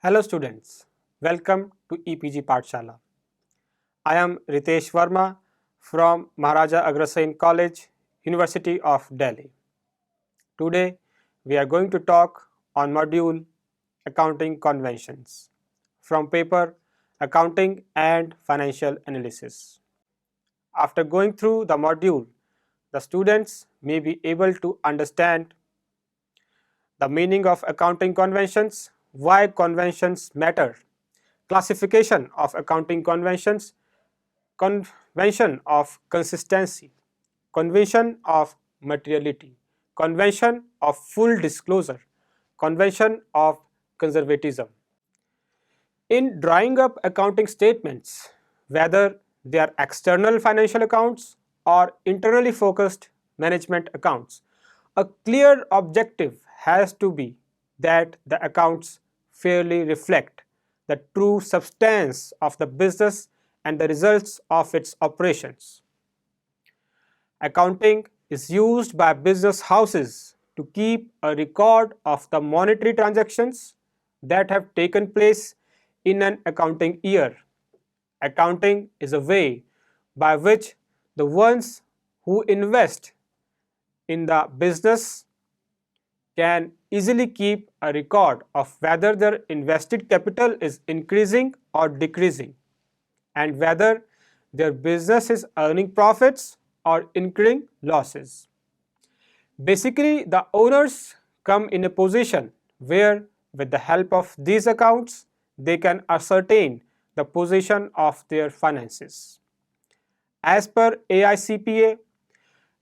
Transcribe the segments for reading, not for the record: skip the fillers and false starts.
Hello students, welcome to EPG Pathshala. I am Ritesh Verma from Maharaja Agrasen College, University of Delhi. Today we are going to talk on module Accounting Conventions from paper Accounting and Financial Analysis. After going through the module, the students may be able to understand the meaning of accounting conventions, why conventions matter, classification of accounting conventions, convention of consistency, convention of materiality, convention of full disclosure, convention of conservatism. In drawing up accounting statements, whether they are external financial accounts or internally focused management accounts, a clear objective has to be that the accounts fairly reflect the true substance of the business and the results of its operations. Accounting is used by business houses to keep a record of the monetary transactions that have taken place in an accounting year. Accounting is a way by which the ones who invest in the business can easily keep a record of whether their invested capital is increasing or decreasing and whether their business is earning profits or incurring losses. Basically, the owners come in a position where, with the help of these accounts, they can ascertain the position of their finances. As per AICPA,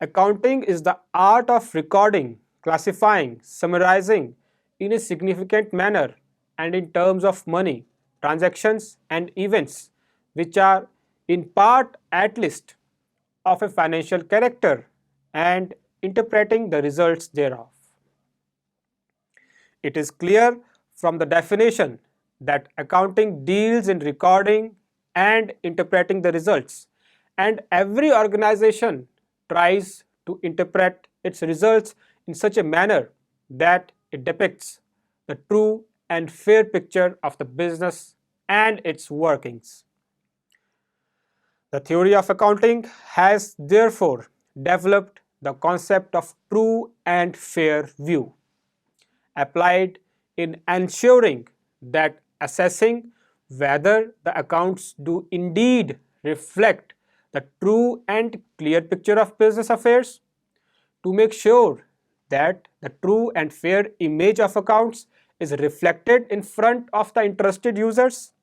accounting is the art of recording, classifying, summarizing in a significant manner and in terms of money, transactions and events which are in part at least of a financial character and interpreting the results thereof. It is clear from the definition that accounting deals in recording and interpreting the results, and every organization tries to interpret its results in such a manner that it depicts the true and fair picture of the business and its workings. The theory of accounting has therefore developed the concept of true and fair view, applied in ensuring that assessing whether the accounts do indeed reflect the true and clear picture of business affairs, to make sure that the true and fair image of accounts is reflected in front of the interested users.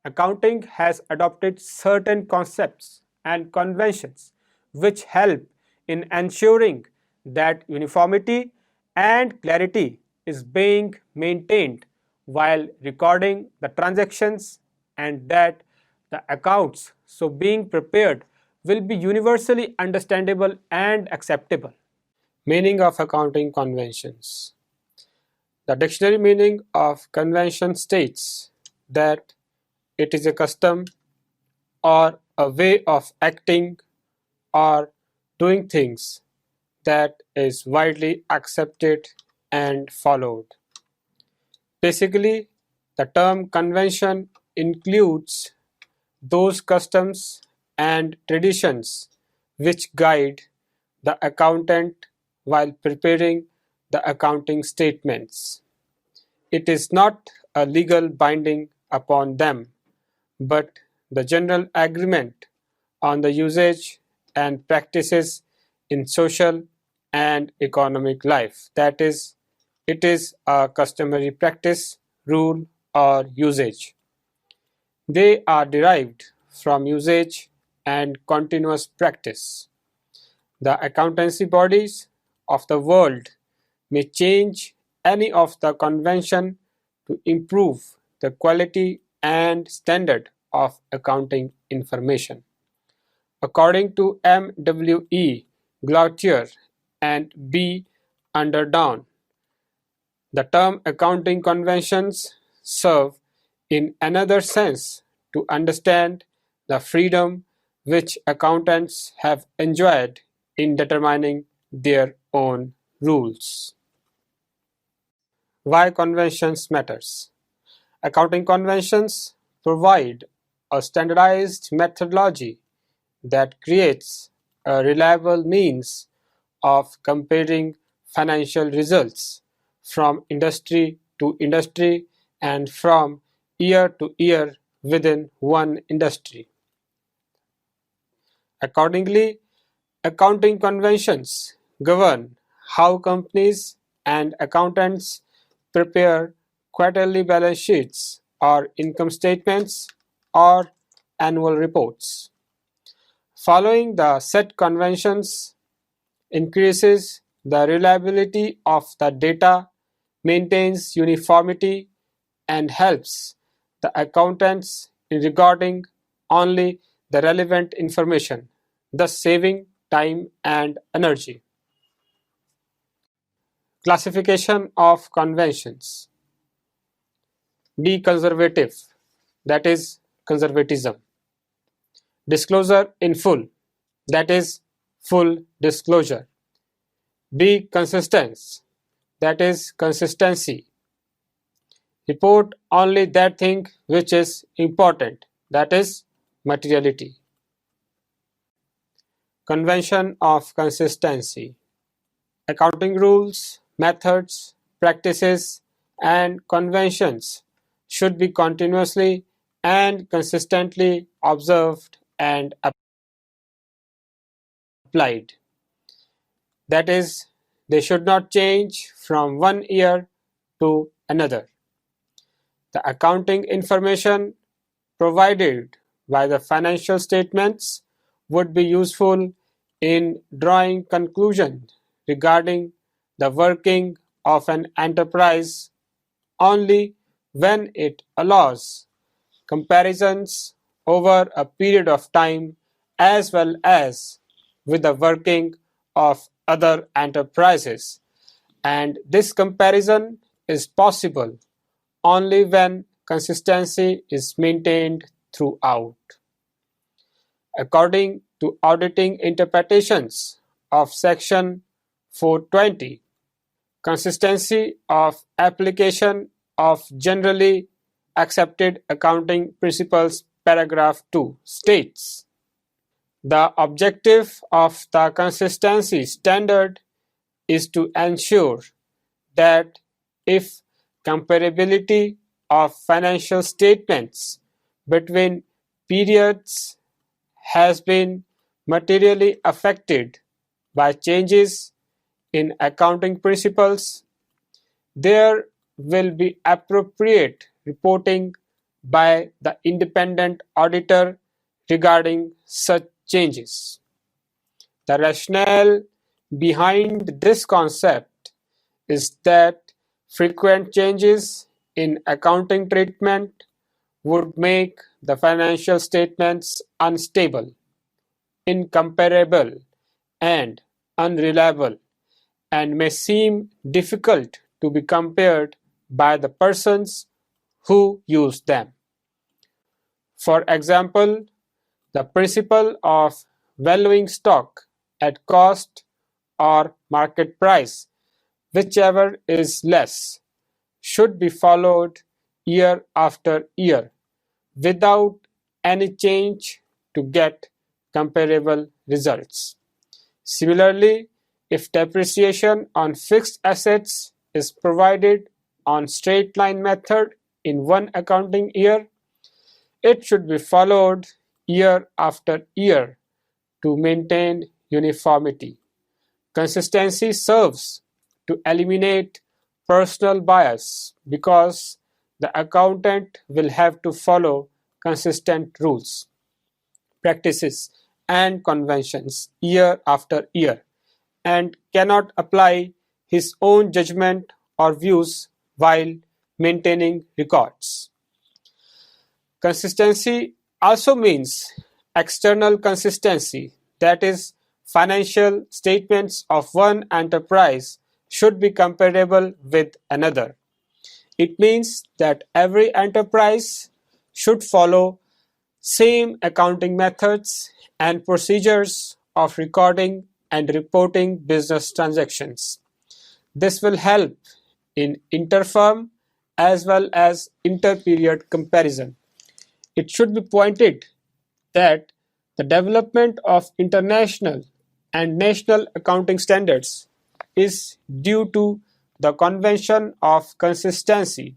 Accounting has adopted certain concepts and conventions which help in ensuring that uniformity and clarity is being maintained while recording the transactions, and that the accounts so being prepared will be universally understandable and acceptable. Meaning of accounting conventions. The dictionary meaning of convention states that it is a custom or a way of acting or doing things that is widely accepted and followed. Basically, the term convention includes those customs and traditions which guide the accountant while preparing the accounting statements. It is not a legal binding upon them, but the general agreement on the usage and practices in social and economic life. That is, it is a customary practice, rule, or usage. They are derived from usage and continuous practice. The accountancy bodies of the world may change any of the convention to improve the quality and standard of accounting information. According to M.W.E. Gautier and B. Underdown, the term accounting conventions serve in another sense to understand the freedom which accountants have enjoyed in determining their own rules. Why conventions matters? Accounting conventions provide a standardized methodology that creates a reliable means of comparing financial results from industry to industry and from year to year within one industry. Accordingly, accounting conventions govern how companies and accountants prepare quarterly balance sheets or income statements or annual reports. Following the set conventions increases the reliability of the data, maintains uniformity, and helps the accountants in recording only the relevant information, thus saving time and energy. Classification of conventions. Be conservative, that is conservatism. Disclosure in full, that is full disclosure. Be consistent, that is consistency. Report only that thing which is important, that is materiality. Convention of consistency. Accounting rules, methods, practices, and conventions should be continuously and consistently observed and applied. That is, they should not change from one year to another. The accounting information provided by the financial statements would be useful in drawing conclusions regarding the working of an enterprise only when it allows comparisons over a period of time as well as with the working of other enterprises, and this comparison is possible only when consistency is maintained throughout. According to auditing interpretations of Section 420, consistency of application of generally accepted accounting principles paragraph 2 states, the objective of the consistency standard is to ensure that if comparability of financial statements between periods has been materially affected by changes in accounting principles, there will be appropriate reporting by the independent auditor regarding such changes. The rationale behind this concept is that frequent changes in accounting treatment would make the financial statements unstable, incomparable, and unreliable, and may seem difficult to be compared by the persons who use them. For example, the principle of valuing stock at cost or market price, whichever is less, should be followed year after year without any change to get comparable results. Similarly, if depreciation on fixed assets is provided on straight line method in one accounting year, it should be followed year after year to maintain uniformity. Consistency serves to eliminate personal bias because the accountant will have to follow consistent rules, practices, and conventions year after year and cannot apply his own judgment or views while maintaining records. Consistency also means external consistency, that is, financial statements of one enterprise should be comparable with another. It means that every enterprise should follow same accounting methods and procedures of recording and reporting business transactions. This will help in interfirm as well as inter-period comparison. It should be pointed that the development of international and national accounting standards is due to the Convention of Consistency.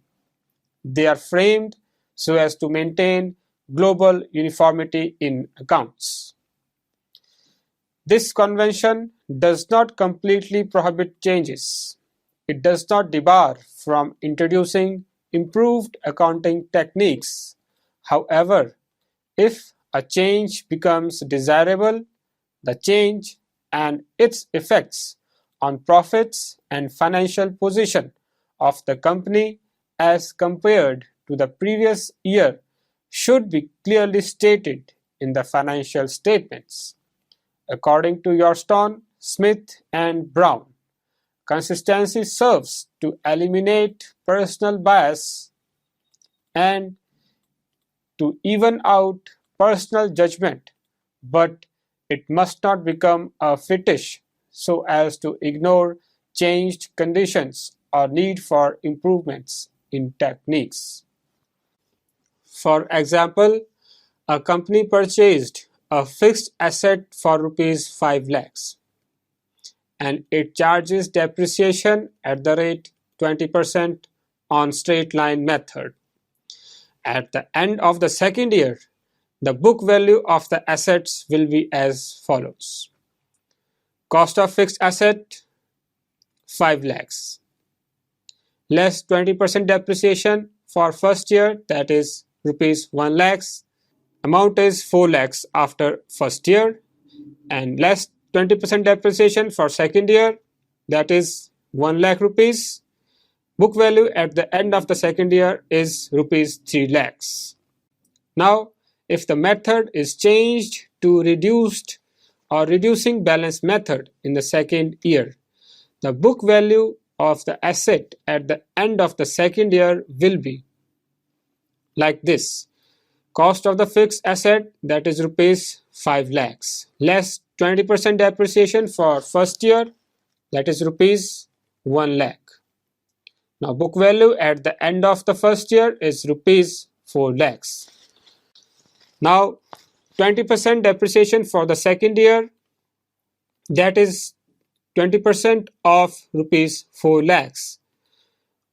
They are framed so as to maintain global uniformity in accounts. This convention does not completely prohibit changes. It does not debar from introducing improved accounting techniques. However, if a change becomes desirable, the change and its effects on profits and financial position of the company as compared to the previous year should be clearly stated in the financial statements. According to Yorstone, Smith and Brown, consistency serves to eliminate personal bias and to even out personal judgment, but it must not become a fetish so as to ignore changed conditions or need for improvements in techniques. For example, a company purchased a fixed asset for rupees 5 lakhs and it charges depreciation at the rate 20% on straight line method. At the end of the second year, the book value of the assets will be as follows. Cost of fixed asset 5 lakhs less 20% depreciation for first year, that is rupees 1 lakhs. Amount is 4 lakhs after first year, and less 20% depreciation for second year, that is 1 lakh rupees. Book value at the end of the second year is rupees 3 lakhs. Now, if the method is changed to reduced or reducing balance method in the second year, the book value of the asset at the end of the second year will be like this. Cost of the fixed asset, that is rupees 5 lakhs less 20% depreciation for first year, that is rupees 1 lakh. Now book value at the end of the first year is rupees 4 lakhs. Now 20% depreciation for the second year, that is 20% of rupees 4 lakhs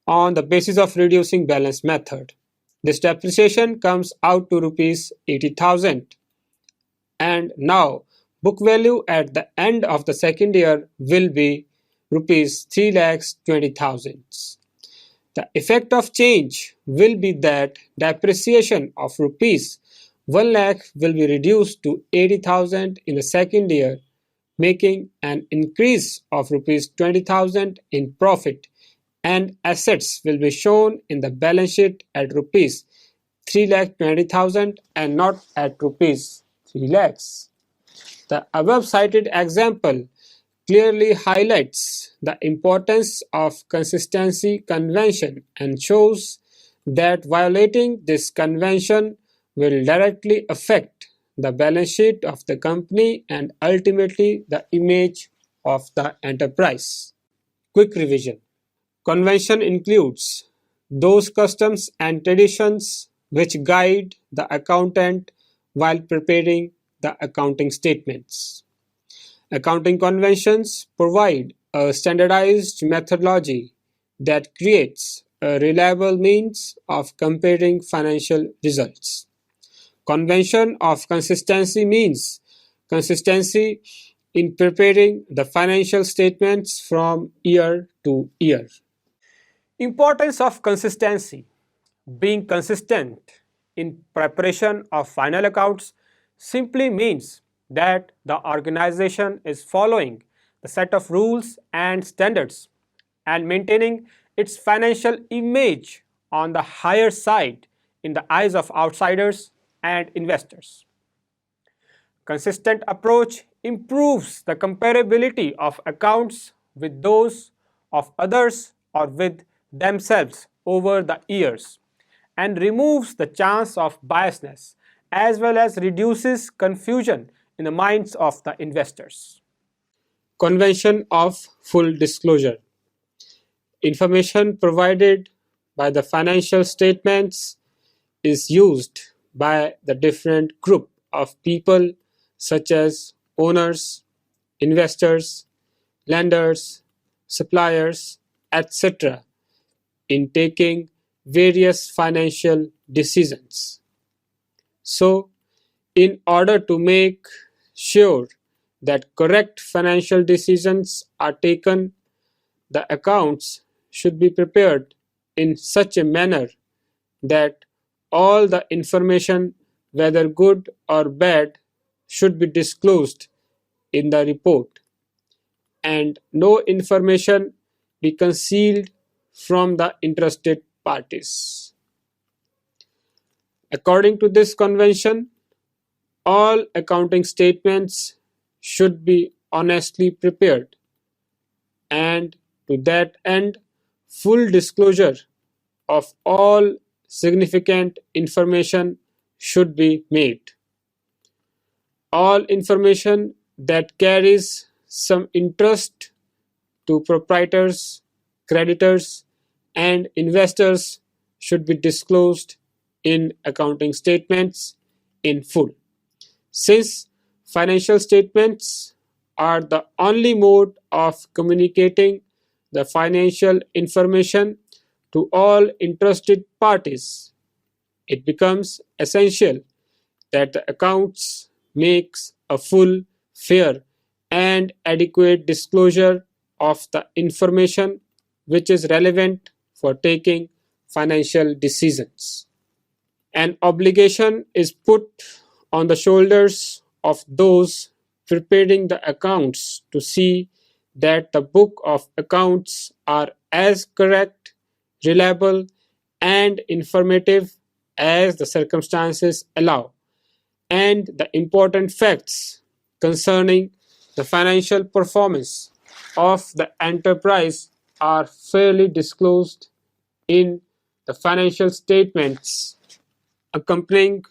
on the basis of reducing balance method. This depreciation comes out to rupees 80,000, and now book value at the end of the second year will be rupees 3 lakhs 20,000. The effect of change will be that depreciation of rupees 1 lakh will be reduced to 80,000 in the second year, making an increase of rupees 20,000 in profit, and assets will be shown in the balance sheet at rupees 3,20,000 and not at rupees 3 lakhs. The above cited example clearly highlights the importance of consistency convention and shows that violating this convention will directly affect the balance sheet of the company and ultimately the image of the enterprise. Quick revision. Convention includes those customs and traditions which guide the accountant while preparing the accounting statements. Accounting conventions provide a standardized methodology that creates a reliable means of comparing financial results. Convention of consistency means consistency in preparing the financial statements from year to year. Importance of consistency. Being consistent in preparation of final accounts simply means that the organization is following the set of rules and standards and maintaining its financial image on the higher side in the eyes of outsiders and investors. Consistent approach improves the comparability of accounts with those of others or with themselves over the years and removes the chance of biasness as well as reduces confusion in the minds of the investors. Convention of full disclosure. Information provided by the financial statements is used by the different group of people such as owners, investors, lenders, suppliers, etc. in taking various financial decisions. So, in order to make sure that correct financial decisions are taken, the accounts should be prepared in such a manner that all the information, whether good or bad, should be disclosed in the report, and no information be concealed from the interested parties. According to this convention, all accounting statements should be honestly prepared, and to that end, full disclosure of all significant information should be made. All information that carries some interest to proprietors, creditors, and investors should be disclosed in accounting statements in full. Since financial statements are the only mode of communicating the financial information to all interested parties, it becomes essential that the accounts makes a full, fair, and adequate disclosure of the information which is relevant for taking financial decisions. An obligation is put on the shoulders of those preparing the accounts to see that the book of accounts are as correct, reliable, and informative as the circumstances allow, and the important facts concerning the financial performance of the enterprise are fairly disclosed in the financial statements, accompanying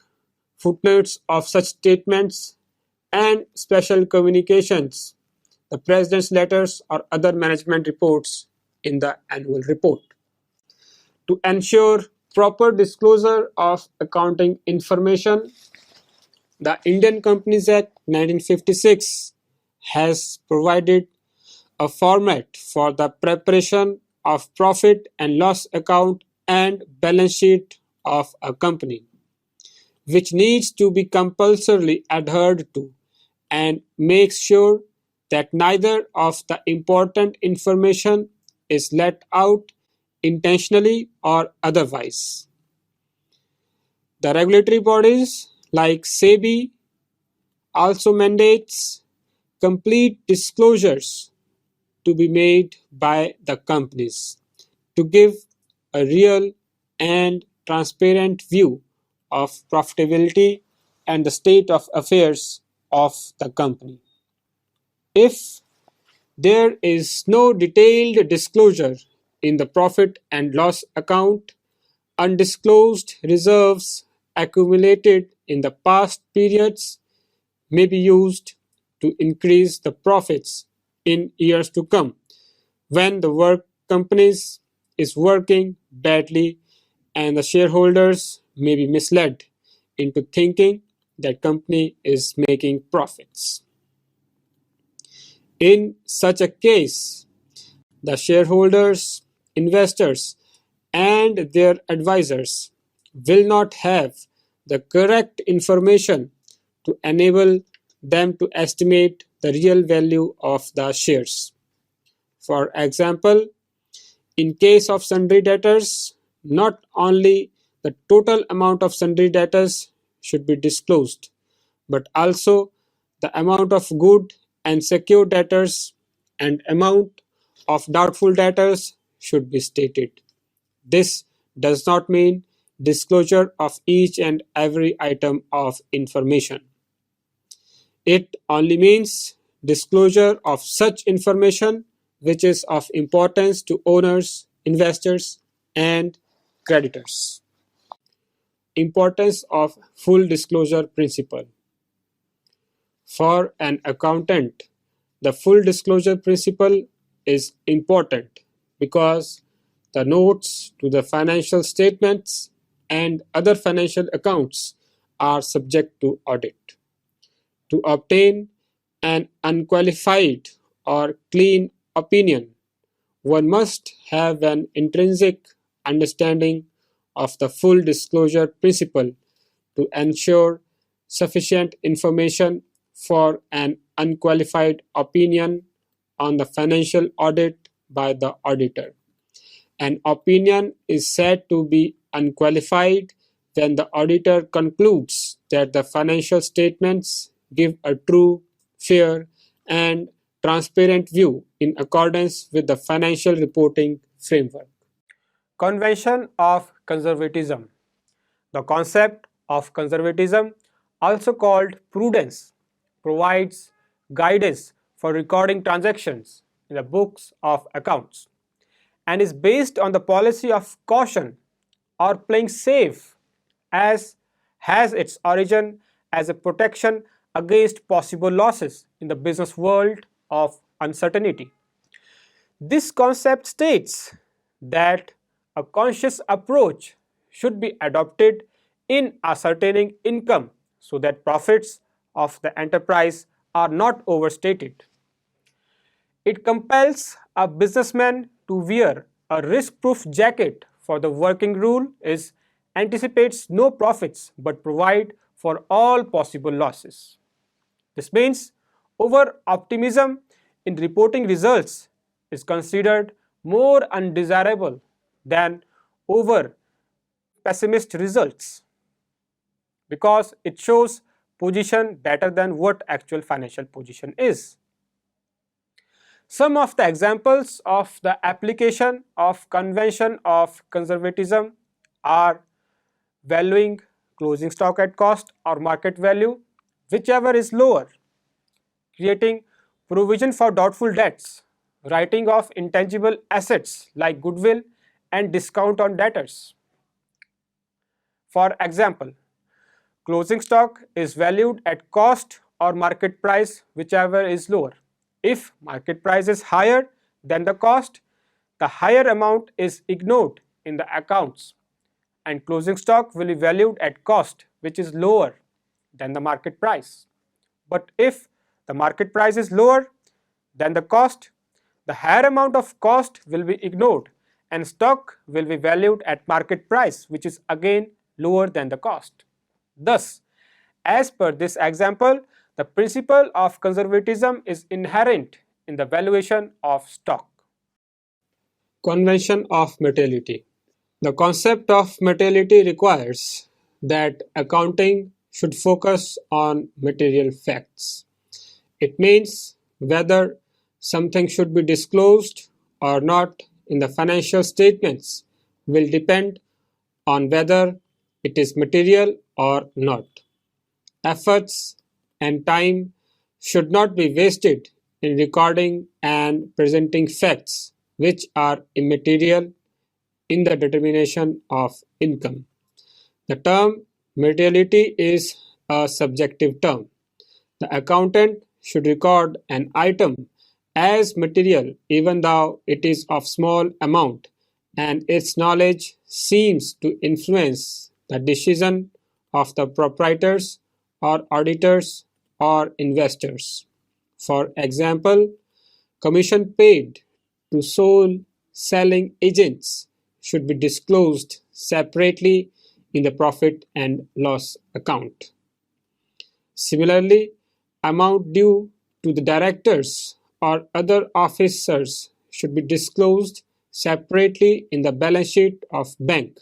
footnotes of such statements, and special communications, the president's letters, or other management reports in the annual report. To ensure proper disclosure of accounting information, the Indian Companies Act 1956 has provided a format for the preparation of profit and loss account and balance sheet of a company, which needs to be compulsorily adhered to and makes sure that neither of the important information is let out intentionally or otherwise. The regulatory bodies like SEBI also mandates complete disclosures to be made by the companies to give a real and transparent view of profitability and the state of affairs of the company. If there is no detailed disclosure in the profit and loss account, undisclosed reserves accumulated in the past periods may be used to increase the profits in years to come when the work companies is working badly, and the shareholders may be misled into thinking that company is making profits. In such a case, the shareholders, investors, and their advisors will not have the correct information to enable them to estimate the real value of the shares. For example, in case of sundry debtors, not only the total amount of sundry debtors should be disclosed, but also the amount of good and secure debtors and amount of doubtful debtors should be stated. This does not mean disclosure of each and every item of information. It only means disclosure of such information which is of importance to owners, investors, and creditors. Importance of full disclosure principle. For an accountant, the full disclosure principle is important because the notes to the financial statements and other financial accounts are subject to audit. To obtain an unqualified or clean opinion, one must have an intrinsic understanding of the full disclosure principle to ensure sufficient information for an unqualified opinion on the financial audit by the auditor. An opinion is said to be unqualified when the auditor concludes that the financial statements give a true, fair, and transparent view in accordance with the financial reporting framework. Convention of conservatism. The concept of conservatism, also called prudence, provides guidance for recording transactions in the books of accounts and is based on the policy of caution or playing safe, as has its origin as a protection against possible losses in the business world of uncertainty. This concept states that a conscious approach should be adopted in ascertaining income so that profits of the enterprise are not overstated. It compels a businessman to wear a risk-proof jacket, for the working rule is anticipates no profits but provide for all possible losses. This means over-optimism in reporting results is considered more undesirable than over-pessimist results because it shows position better than what actual financial position is. Some of the examples of the application of convention of conservatism are valuing closing stock at cost or market value, whichever is lower, creating provision for doubtful debts, writing off intangible assets like goodwill and discount on debtors. For example, closing stock is valued at cost or market price, whichever is lower. If market price is higher than the cost, the higher amount is ignored in the accounts and closing stock will be valued at cost, which is lower than the market price. But if the market price is lower than the cost, the higher amount of cost will be ignored and stock will be valued at market price, which is again lower than the cost. Thus, as per this example, the principle of conservatism is inherent in the valuation of stock. Convention of materiality. The concept of materiality requires that accounting should focus on material facts. It means whether something should be disclosed or not in the financial statements will depend on whether it is material or not. Efforts and time should not be wasted in recording and presenting facts which are immaterial in the determination of income. The term materiality is a subjective term. The accountant should record an item as material even though it is of small amount and its knowledge seems to influence the decision of the proprietors or auditors or investors. For example, commission paid to sole selling agents should be disclosed separately in the profit and loss account. Similarly, amount due to the directors or other officers should be disclosed separately in the balance sheet of bank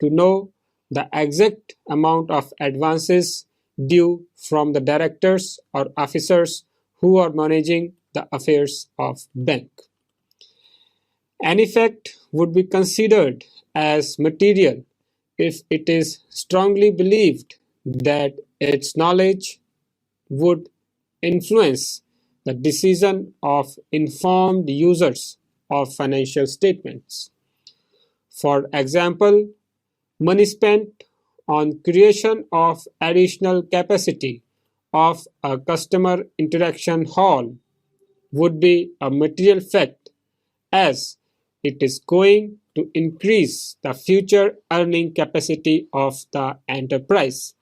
to know the exact amount of advances due from the directors or officers who are managing the affairs of bank. Any fact would be considered as material if it is strongly believed that its knowledge would influence the decision of informed users of financial statements. For example, money spent on creation of additional capacity of a customer interaction hall would be a material fact as it is going to increase the future earning capacity of the enterprise.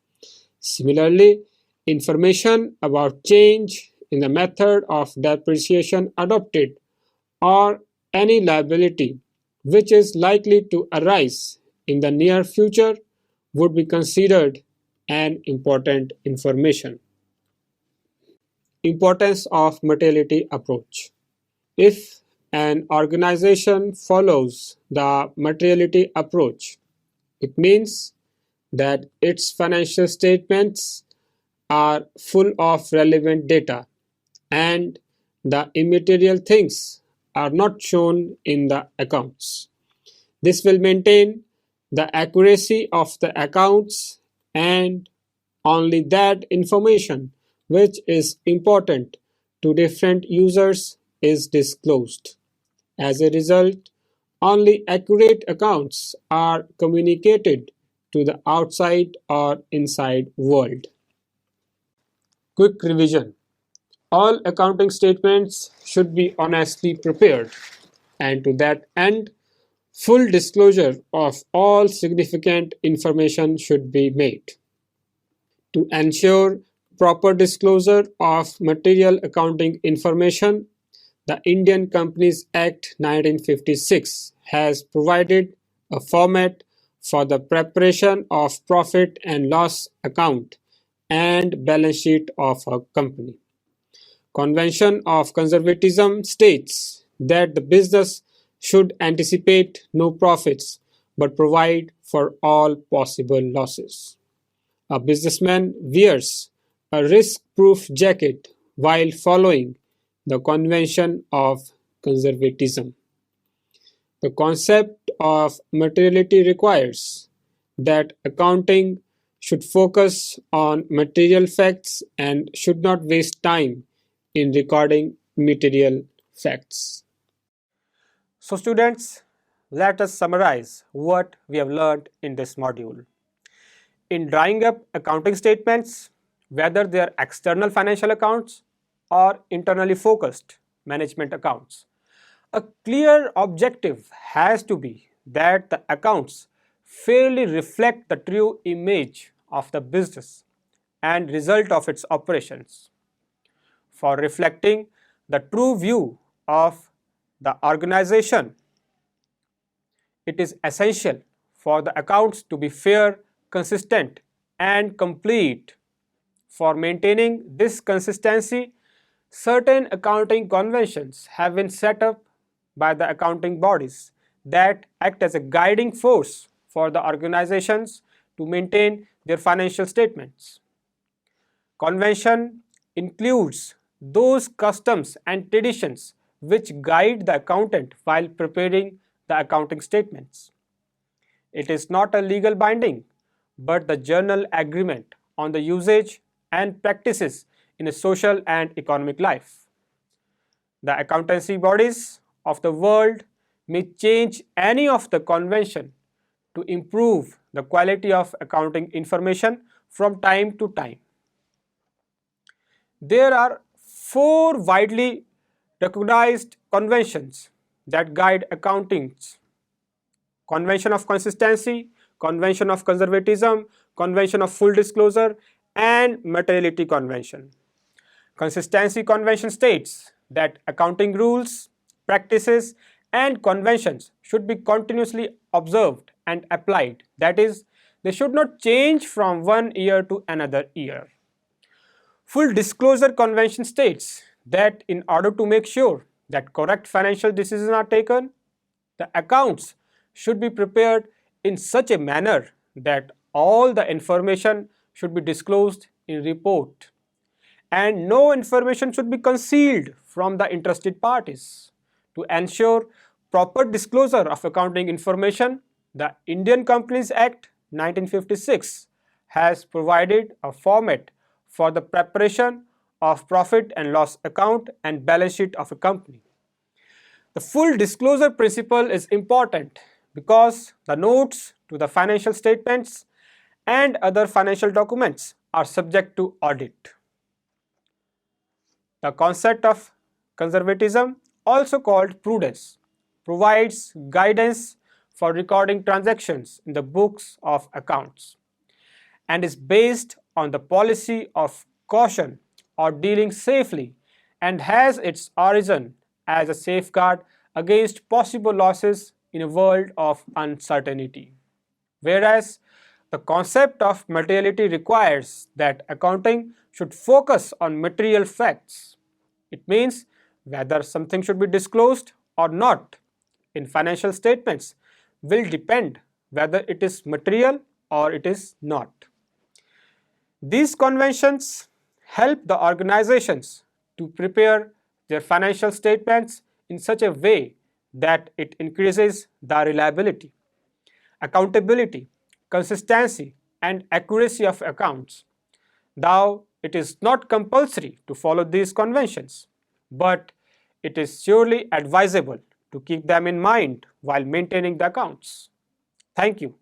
Similarly, information about change in the method of depreciation adopted or any liability which is likely to arise in the near future would be considered an important information. Importance of materiality approach. If an organization follows the materiality approach, it means that its financial statements are full of relevant data and the immaterial things are not shown in the accounts. This will maintain the accuracy of the accounts, and only that information which is important to different users is disclosed. As a result, only accurate accounts are communicated to the outside or inside world. Quick revision. All accounting statements should be honestly prepared, and to that end, full disclosure of all significant information should be made. To ensure proper disclosure of material accounting information, the Indian Companies Act 1956 has provided a format for the preparation of profit and loss account and balance sheet of a company. Convention of Conservatism states that the business should anticipate no profits but provide for all possible losses. A businessman wears a risk-proof jacket while following the Convention of Conservatism. The concept of materiality requires that accounting should focus on material facts and should not waste time in recording material facts. So students, let us summarize what we have learned in this module. In drawing up accounting statements, whether they are external financial accounts or internally focused management accounts, a clear objective has to be that the accounts fairly reflect the true image of the business and result of its operations. For reflecting the true view of the organization, it is essential for the accounts to be fair, consistent, and complete. For maintaining this consistency, certain accounting conventions have been set up by the accounting bodies that act as a guiding force for the organizations to maintain their financial statements. Convention includes those customs and traditions which guide the accountant while preparing the accounting statements. It is not a legal binding, but the general agreement on the usage and practices in a social and economic life. The accountancy bodies of the world may change any of the convention to improve the quality of accounting information from time to time. There are four widely recognized conventions that guide accountings: Convention of Consistency, Convention of Conservatism, Convention of Full Disclosure, and Materiality Convention. Consistency Convention states that accounting rules, practices, and conventions should be continuously observed and applied. That is, they should not change from one year to another year. Full Disclosure Convention states that in order to make sure that correct financial decisions are taken, the accounts should be prepared in such a manner that all the information should be disclosed in report, and no information should be concealed from the interested parties. To ensure proper disclosure of accounting information, the Indian Companies Act 1956 has provided a format for the preparation of profit and loss account and balance sheet of a company. The full disclosure principle is important because the notes to the financial statements and other financial documents are subject to audit. The concept of conservatism, also called prudence, provides guidance for recording transactions in the books of accounts and is based on the policy of caution or dealing safely and has its origin as a safeguard against possible losses in a world of uncertainty. Whereas the concept of materiality requires that accounting should focus on material facts. It means whether something should be disclosed or not in financial statements will depend whether it is material or it is not. These conventions help the organizations to prepare their financial statements in such a way that it increases the reliability, accountability, consistency, and accuracy of accounts. Though it is not compulsory to follow these conventions, but it is surely advisable to keep them in mind while maintaining the accounts. Thank you.